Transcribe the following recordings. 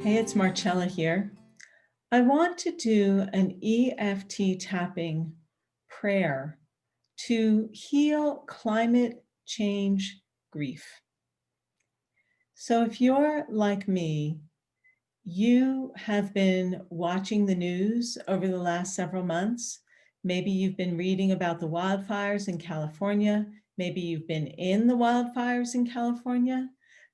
Hey, it's Marcella here. I want to do an EFT tapping prayer to heal climate change grief. So if you're like me, you have been watching the news over the last several months. Maybe you've been reading about the wildfires in California. Maybe you've been in the wildfires in California.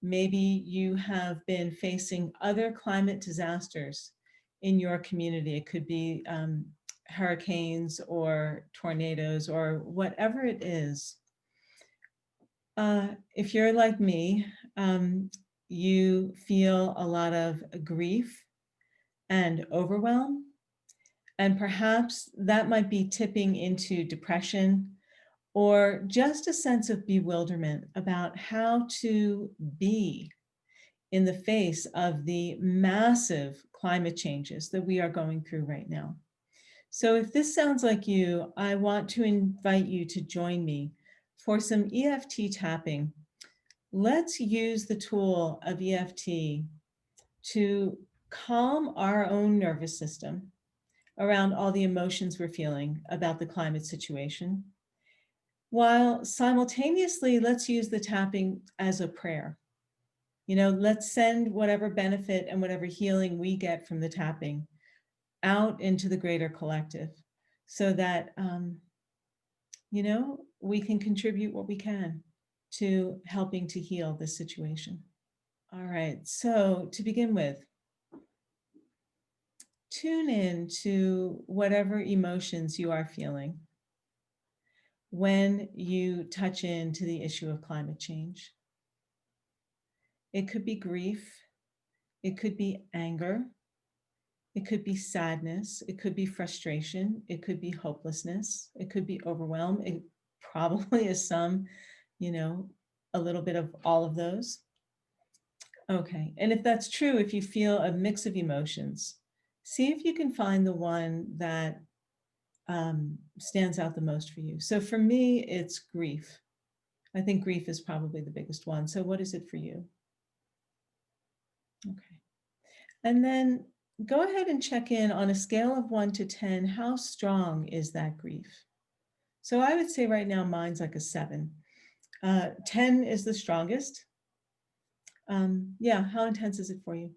Maybe you have been facing other climate disasters in your community. It could be hurricanes or tornadoes or whatever it is. If you're like me, you feel a lot of grief and overwhelm, and perhaps that might be tipping into depression or just a sense of bewilderment about how to be in the face of the massive climate changes that we are going through right now. So if this sounds like you, I want to invite you to join me for some EFT tapping. Let's use the tool of EFT to calm our own nervous system around all the emotions we're feeling about the climate situation, while simultaneously, let's use the tapping as a prayer. Let's send whatever benefit and whatever healing we get from the tapping out into the greater collective so that, we can contribute what we can to helping to heal this situation. All right, so to begin with, tune in to whatever emotions you are feeling when you touch into the issue of climate change. It could be grief, it could be anger, it could be sadness, it could be frustration, it could be hopelessness, it could be overwhelm. It probably is some, a little bit of all of those. Okay, and if that's true, if you feel a mix of emotions, see if you can find the one that stands out the most for you. So for me, it's grief. I think grief is probably the biggest one. So what is it for you? Okay. And then go ahead and check in on a scale of 1 to 10, how strong is that grief? So I would say right now mine's like a 7. 10 is the strongest. Yeah, how intense is it for you?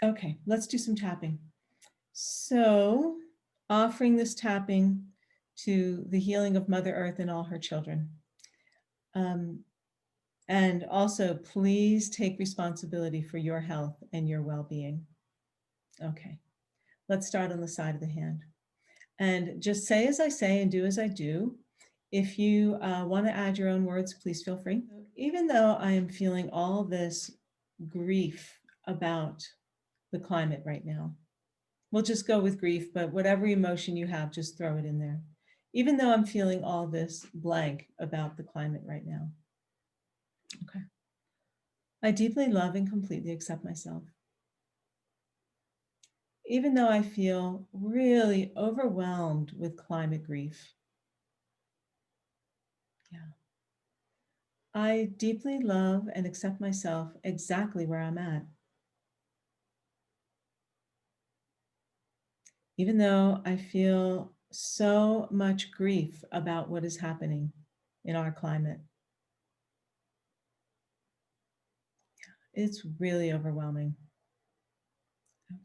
Okay, let's do some tapping. So offering this tapping to the healing of Mother Earth and all her children. And also, please take responsibility for your health and your well-being. Okay, let's start on the side of the hand. And just say as I say and do as I do. If you want to add your own words, please feel free. Even though I am feeling all this grief about the climate right now, we'll just go with grief, but whatever emotion you have, just throw it in there. Even though I'm feeling all this blank about the climate right now. Okay. I deeply love and completely accept myself. Even though I feel really overwhelmed with climate grief. Yeah. I deeply love and accept myself exactly where I'm at. Even though I feel so much grief about what is happening in our climate. It's really overwhelming. Okay.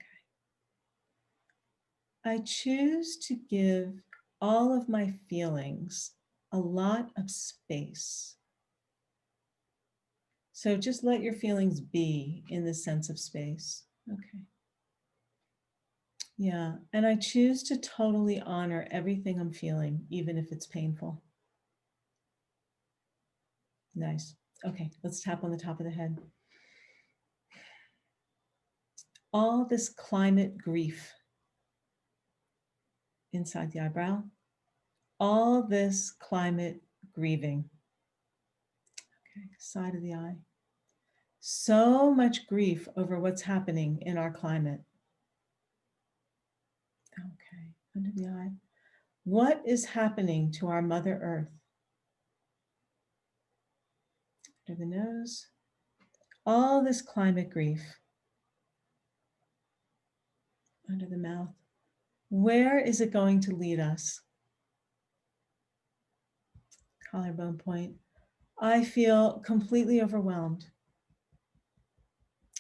I choose to give all of my feelings a lot of space. So just let your feelings be in the sense of space. Okay. Yeah, and I choose to totally honor everything I'm feeling, even if it's painful. Nice. Okay, let's tap on the top of the head. All this climate grief inside the eyebrow, all this climate grieving. Okay, side of the eye. So much grief over what's happening in our climate. Okay, under the eye. What is happening to our Mother Earth? Under the nose. all this climate grief under the mouth. Where is it going to lead us? Collarbone point. I feel completely overwhelmed.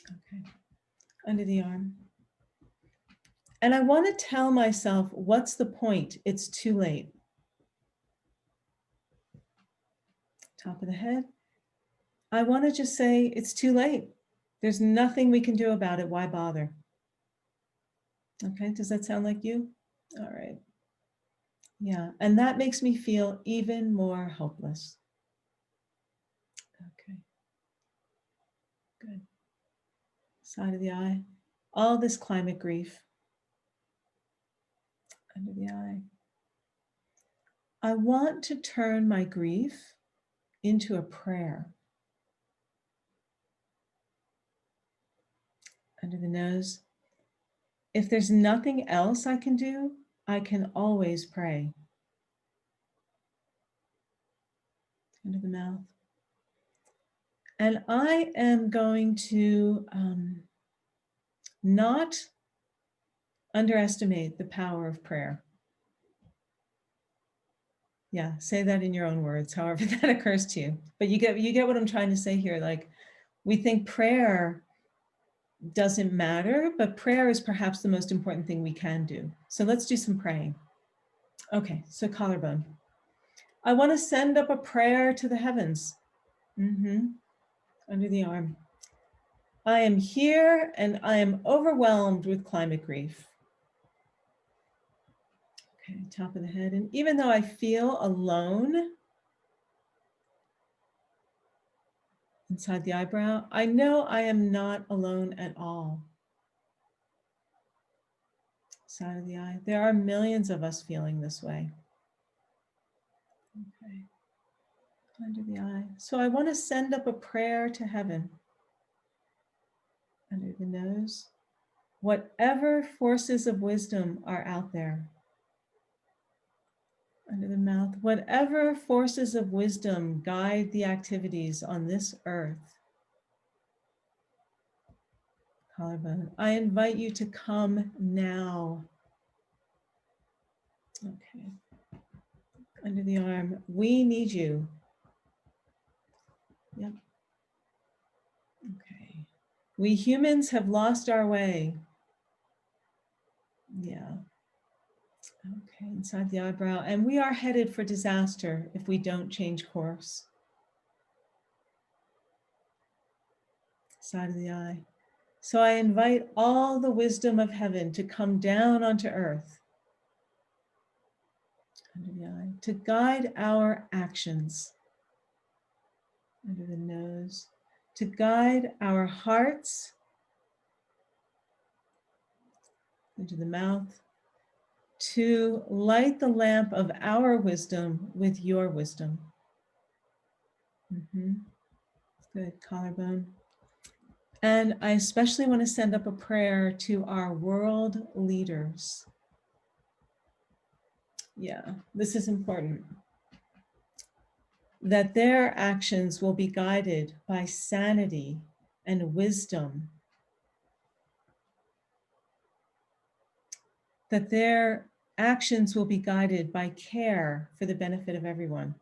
Okay, under the arm. And I want to tell myself, what's the point? It's too late. Top of the head. I want to just say, it's too late. There's nothing we can do about it. Why bother? Okay, does that sound like you? All right. Yeah, and that makes me feel even more hopeless. Okay, good. Side of the eye. All this climate grief under the eye. I want to turn my grief into a prayer. Under the nose. If there's nothing else I can do, I can always pray. Under the mouth. And I am going to not underestimate the power of prayer. Yeah, say that in your own words, however that occurs to you. But you get what I'm trying to say here. Like, we think prayer doesn't matter, but prayer is perhaps the most important thing we can do. So let's do some praying. Okay, so collarbone. I want to send up a prayer to the heavens. Under the arm. I am here and I am overwhelmed with climate grief. Okay, top of the head. And even though I feel alone inside the eyebrow, I know I am not alone at all. Side of the eye. There are millions of us feeling this way. Okay. Under the eye. So I want to send up a prayer to heaven. Under the nose. Whatever forces of wisdom are out there. Under the mouth. Whatever forces of wisdom guide the activities on this earth. Collarbone. I invite you to come now. Okay. Under the arm. We need you. Yep. Okay. We humans have lost our way. Yeah. Okay, inside the eyebrow. And we are headed for disaster if we don't change course. Side of the eye. So I invite all the wisdom of heaven to come down onto earth. Under the eye. To guide our actions. Under the nose. To guide our hearts. Into the mouth. To light the lamp of our wisdom with your wisdom. Good, collarbone. And I especially want to send up a prayer to our world leaders. Yeah, this is important. That their actions will be guided by sanity and wisdom. That their actions will be guided by care for the benefit of everyone.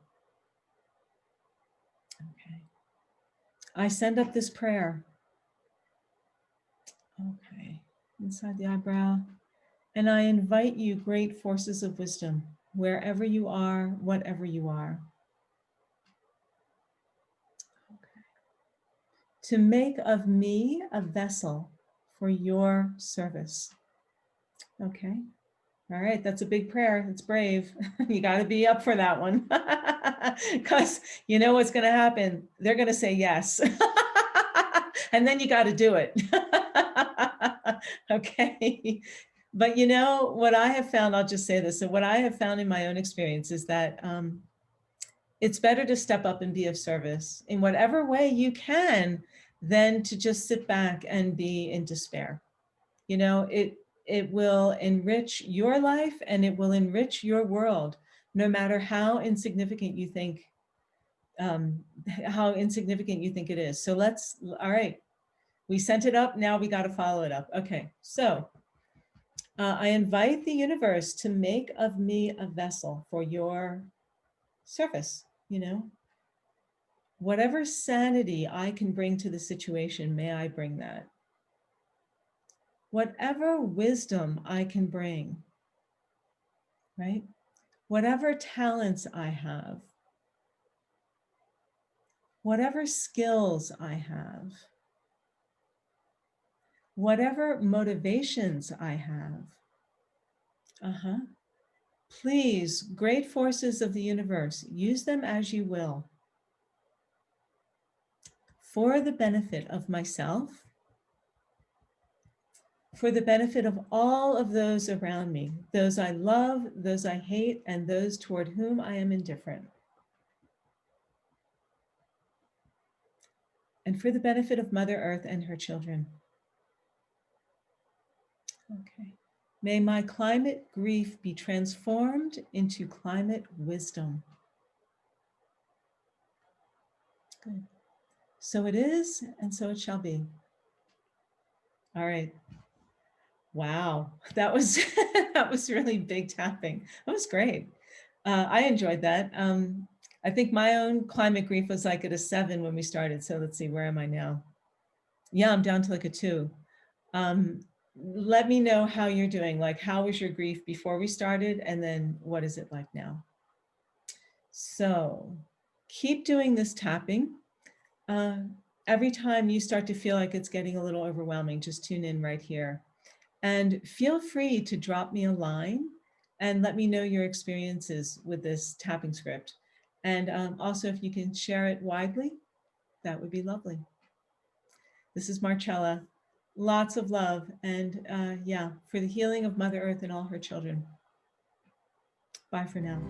Okay. I send up this prayer. Okay. Inside the eyebrow. And I invite you, great forces of wisdom, wherever you are, whatever you are. Okay. To make of me a vessel for your service. Okay. All right, that's a big prayer. It's brave. You got to be up for that one. Because you know what's going to happen. They're going to say yes. And then you got to do it. Okay. But you know, what I have found, I'll just say this. So what I have found in my own experience is that it's better to step up and be of service in whatever way you can than to just sit back and be in despair. You know, it will enrich your life and it will enrich your world, no matter how insignificant you think how insignificant you think it is. So all right, we sent it up, now we got to follow it up. Okay, so I invite the universe to make of me a vessel for your service, whatever sanity I can bring to the situation, may I bring that. Whatever wisdom I can bring, right? Whatever talents I have, whatever skills I have, whatever motivations I have, please, great forces of the universe, use them as you will for the benefit of myself, for the benefit of all of those around me, those I love, those I hate, and those toward whom I am indifferent. And for the benefit of Mother Earth and her children. Okay. May my climate grief be transformed into climate wisdom. Good. So it is, and so it shall be. All right. Wow, that was that was really big tapping. That was great. I enjoyed that. I think my own climate grief was like at a 7 when we started. So let's see, where am I now? Yeah, I'm down to like a 2. Let me know how you're doing. Like, how was your grief before we started? And then what is it like now? So keep doing this tapping. Every time you start to feel like it's getting a little overwhelming, just tune in right here. And feel free to drop me a line and let me know your experiences with this tapping script. And also, if you can share it widely, that would be lovely. This is Marcella. Lots of love. And yeah, for the healing of Mother Earth and all her children. Bye for now.